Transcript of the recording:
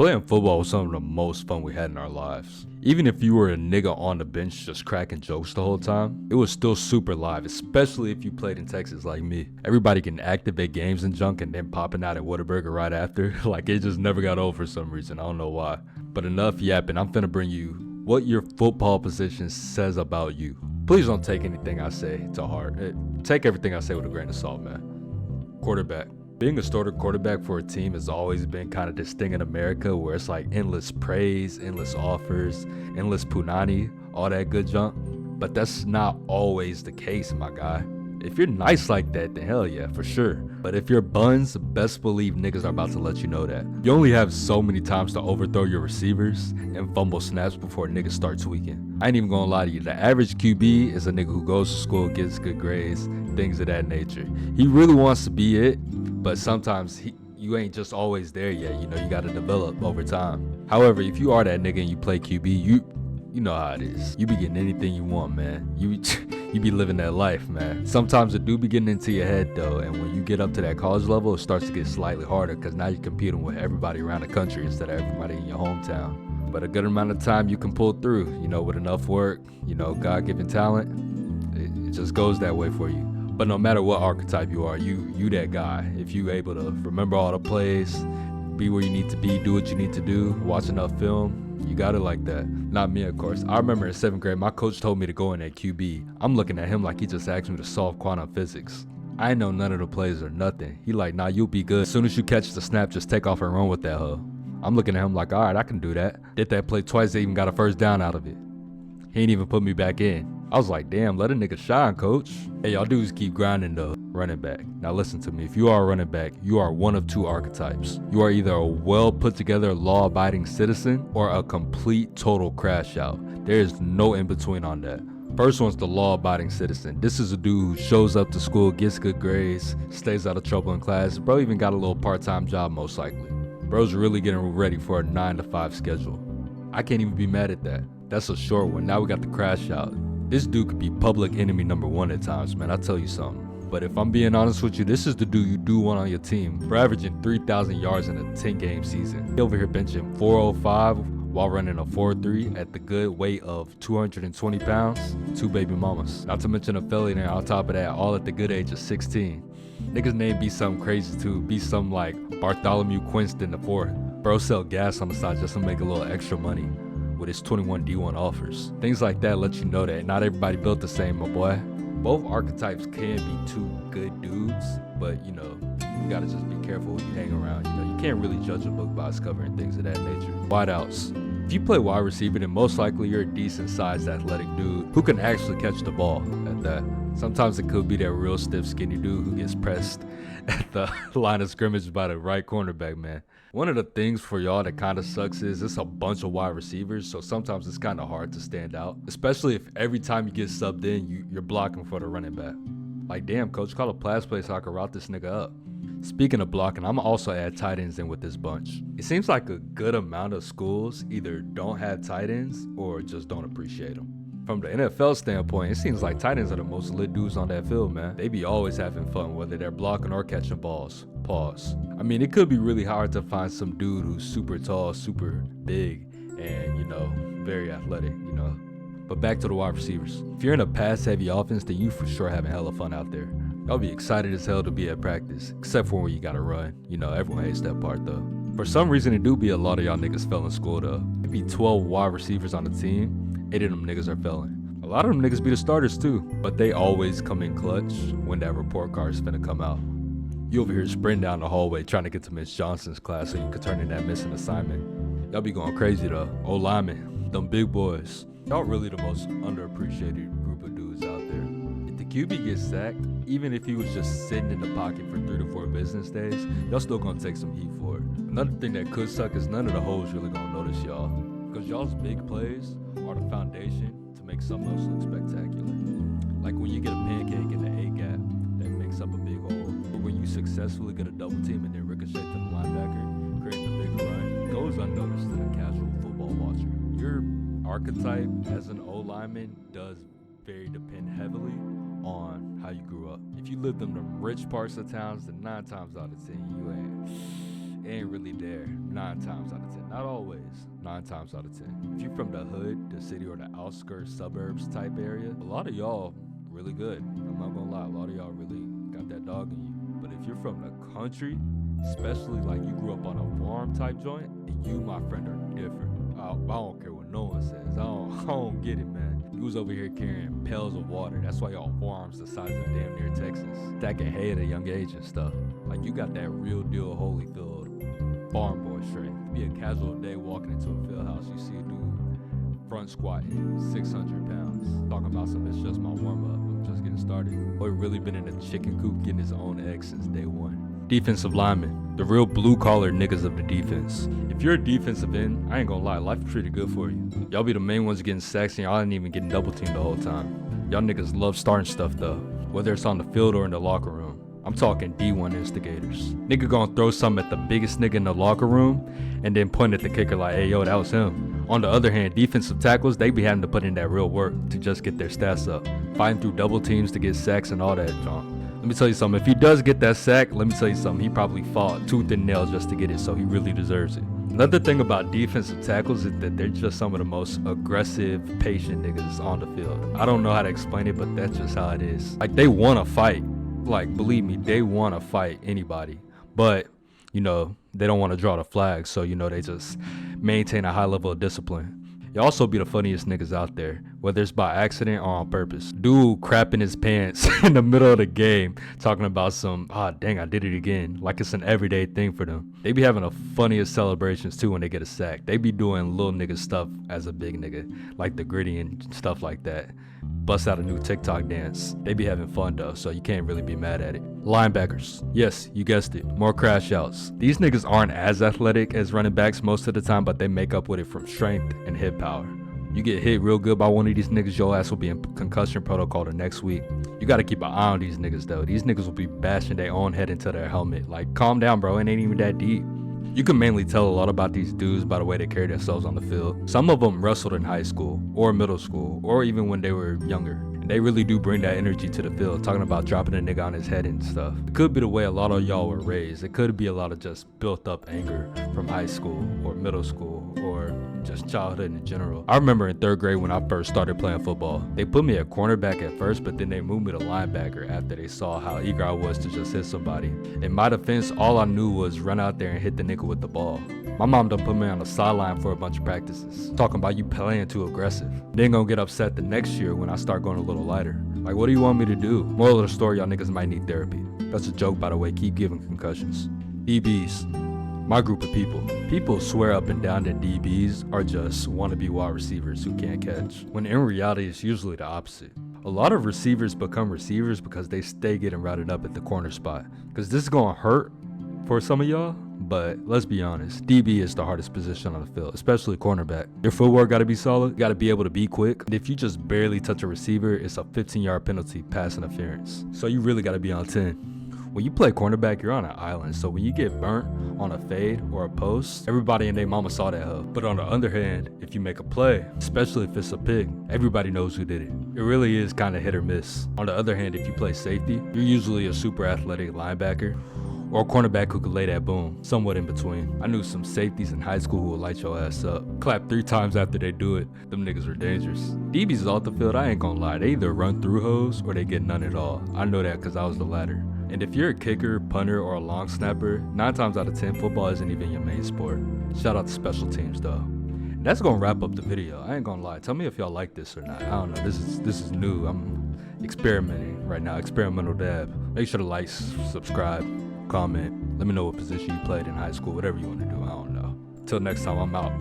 Playing football was some of the most fun we had in our lives. Even if you were a nigga on the bench just cracking jokes the whole time, it was still super live, especially if you played in Texas like me. Everybody can activate games and junk and then popping out at Whataburger right after. Like it just never got old for some reason, I don't know why. But enough yapping, I'm finna bring you what your football position says about you. Please don't take anything I say to heart. Take everything I say with a grain of salt, man. Quarterback. Being a starter quarterback for a team has always been kind of this thing in America where it's like endless praise, endless offers, endless punani, all that good junk. But that's not always the case, my guy. If you're nice like that, then hell yeah, for sure. But if you're buns, best believe niggas are about to let you know that. You only have so many times to overthrow your receivers and fumble snaps before niggas start tweaking. I ain't even gonna lie to you, the average QB is a nigga who goes to school, gets good grades, things of that nature. He really wants to be it, but sometimes you ain't just always there yet. You know, you gotta develop over time. However, if you are that nigga and you play QB, you know how it is. You be getting anything you want, man. You be living that life, man. Sometimes it do be getting into your head though, and when you get up to that college level, it starts to get slightly harder because now you're competing with everybody around the country instead of everybody in your hometown. But a good amount of time you can pull through, you know, with enough work, you know, God-given talent, it just goes that way for you. But no matter what archetype you are, you that guy. If you able to remember all the plays, be where you need to be, do what you need to do, watch enough film, you got it like that. Not me, of course. I remember in 7th grade, my coach told me to go in at QB. I'm looking at him like he just asked me to solve quantum physics. I ain't know none of the plays or nothing. He like, nah, you'll be good. As soon as you catch the snap, just take off and run with that hoe. I'm looking at him like, all right, I can do that. Did that play twice, they even got a first down out of it. He ain't even put me back in. I was like, damn, let a nigga shine, coach. Hey, y'all dudes keep grinding though. Running back. Now listen to me. If you are a running back, you are one of two archetypes. You are either a well put together, law-abiding citizen or a complete total crash out. There is no in between on that. First one's the law-abiding citizen. This is a dude who shows up to school, gets good grades, stays out of trouble in class. Bro even got a little part-time job most likely. Bro's really getting ready for a 9 to 5 schedule. I can't even be mad at that. That's a short one. Now we got the crash out. This dude could be public enemy number 1 at times, man. I'll tell you something. But if I'm being honest with you, this is the dude you do want on your team. For averaging 3,000 yards in a 10-game season. He over here benching 405 while running a 4.3 at the good weight of 220 pounds. 2 baby mamas. Not to mention a felony on top of that, all at the good age of 16. Niggas name be something crazy too. Be something like Bartholomew Quinston IV. Bro sell gas on the side just to make a little extra money with his 21 D1 offers. Things like that let you know that not everybody built the same, my boy. Both archetypes can be two good dudes, but you know, you gotta just be careful when you hang around. You know, you can't really judge a book by its cover and things of that nature. Wideouts. If you play wide receiver, then most likely you're a decent sized athletic dude who can actually catch the ball at that. Sometimes it could be that real stiff skinny dude who gets pressed at the line of scrimmage by the right cornerback, man. One of the things for y'all that kind of sucks is it's a bunch of wide receivers, so sometimes it's kind of hard to stand out, especially if every time you get subbed in, you're blocking for the running back. Like, damn, coach, call a pass play so I can route this nigga up. Speaking of blocking, I'm also add tight ends in with this bunch. It seems like a good amount of schools either don't have tight ends or just don't appreciate them. From the NFL standpoint, it seems like tight ends are the most lit dudes on that field, man. They be always having fun, whether they're blocking or catching balls. Pause. I mean, it could be really hard to find some dude who's super tall, super big, and, you know, very athletic, you know. But back to the wide receivers. If you're in a pass-heavy offense, then you for sure having hella fun out there. Y'all be excited as hell to be at practice, except for when you gotta run. You know, everyone hates that part, though. For some reason, it do be a lot of y'all niggas fell in school, though. It be 12 wide receivers on the team. 8 of them niggas are failing. A lot of them niggas be the starters too, but they always come in clutch when that report card is finna come out. You over here sprinting down the hallway trying to get to Miss Johnson's class so you could turn in that missing assignment. Y'all be going crazy though. Old linemen, them big boys. Y'all really the most underappreciated group of dudes out there. If the QB gets sacked, even if he was just sitting in the pocket for 3 to 4 business days, y'all still gonna take some heat for it. Another thing that could suck is none of the hoes really gonna notice y'all. Because y'all's big plays are the foundation to make something else look spectacular. Like when you get a pancake in the A-gap that makes up a big hole, or when you successfully get a double team and then ricochet to the linebacker, creating a big run, goes unnoticed to the casual football watcher. Your archetype as an O-lineman does very depend heavily on how you grew up. If you lived in the rich parts of towns, then 9 times out of 10, it ain't really there 9 times out of 10. Not always, 9 times out of 10. If you're from the hood, the city, or the outskirts, suburbs type area, a lot of y'all really good. I'm not gonna lie, a lot of y'all really got that dog in you. But if you're from the country, especially like you grew up on a farm type joint, you, my friend, are different. I don't care what no one says. I don't get it, man. You was over here carrying pails of water. That's why y'all farms the size of damn near Texas. Stacking hay at a young age and stuff. Like, you got that real deal Holyfield farm boy strength. Be a casual day walking into a field house, you see a dude front squatting 600 pounds. Talking about something, it's just my warm up. I'm just getting started. Boy really been in the chicken coop getting his own eggs since day one. Defensive linemen, the real blue-collar niggas of the defense. If you're a defensive end, I ain't gonna lie, life is pretty good for you. Y'all be the main ones getting sacks and y'all ain't even getting double-teamed the whole time. Y'all niggas love starting stuff though, whether it's on the field or in the locker room. I'm talking D1 instigators. Nigga gonna throw something at the biggest nigga in the locker room and then point at the kicker like, hey yo, that was him. On the other hand, defensive tackles, they be having to put in that real work to just get their stats up. Fighting through double teams to get sacks and all that junk. Let me tell you something, if he does get that sack, let me tell you something, he probably fought tooth and nail just to get it, so he really deserves it. Another thing about defensive tackles is that they're just some of the most aggressive, patient niggas on the field. I don't know how to explain it, but that's just how it is. Like, they want to fight. Like, believe me, they want to fight anybody. But, you know, they don't want to draw the flag, so, you know, they just maintain a high level of discipline. You also be the funniest niggas out there, whether it's by accident or on purpose. Dude crapping his pants in the middle of the game, talking about some, dang, I did it again. Like it's an everyday thing for them. They be having the funniest celebrations too when they get a sack. They be doing little nigga stuff as a big nigga, like the gritty and stuff like that. Bust out a new TikTok dance. They be having fun though, so you can't really be mad at it. Linebackers. Yes, you guessed it. More crash outs. These niggas aren't as athletic as running backs most of the time, but they make up with it from strength and hit power. You get hit real good by one of these niggas, your ass will be in concussion protocol the next week. You gotta keep an eye on these niggas though. These niggas will be bashing their own head into their helmet. Like, calm down, bro. It ain't even that deep. You can mainly tell a lot about these dudes by the way they carry themselves on the field. Some of them wrestled in high school or middle school or even when they were younger. And they really do bring that energy to the field, talking about dropping a nigga on his head and stuff. It could be the way a lot of y'all were raised. It could be a lot of just built up anger from high school or middle school or just childhood in general. I remember in 3rd grade when I first started playing football, they put me at cornerback at first, but then they moved me to linebacker after they saw how eager I was to just hit somebody. In my defense, all I knew was run out there and hit the nigga with the ball. My mom done put me on the sideline for a bunch of practices, talking about you playing too aggressive. Then gonna get upset the next year when I start going a little lighter. Like, what do you want me to do? Moral of the story, y'all niggas might need therapy. That's a joke, by the way. Keep giving concussions. DBs. My group of people. People swear up and down that DBs are just wannabe wide receivers who can't catch, when in reality it's usually the opposite. A lot of receivers become receivers because they stay getting routed up at the corner spot. Because this is gonna hurt for some of y'all, but let's be honest, DB is the hardest position on the field, especially cornerback. Your footwork gotta be solid, you gotta be able to be quick. And if you just barely touch a receiver, it's a 15-yard penalty, pass interference. So you really gotta be on 10. When you play cornerback, you're on an island, so when you get burnt on a fade or a post, everybody and their mama saw that hoe. But on the other hand, if you make a play, especially if it's a pick, everybody knows who did it. It really is kind of hit or miss. On the other hand, if you play safety, you're usually a super athletic linebacker or a cornerback who could lay that boom, somewhat in between. I knew some safeties in high school who would light your ass up. Clap 3 times after they do it. Them niggas are dangerous. DBs off the field, I ain't gonna lie, they either run through hoes or they get none at all. I know that because I was the latter. And if you're a kicker, punter, or a long snapper, 9 times out of 10, football isn't even your main sport. Shout out to special teams though. And that's gonna wrap up the video. I ain't gonna lie. Tell me if y'all like this or not. I don't know. This is new. I'm experimenting right now. Experimental dab. Make sure to like, subscribe, comment. Let me know what position you played in high school. Whatever you want to do. I don't know. Till next time, I'm out.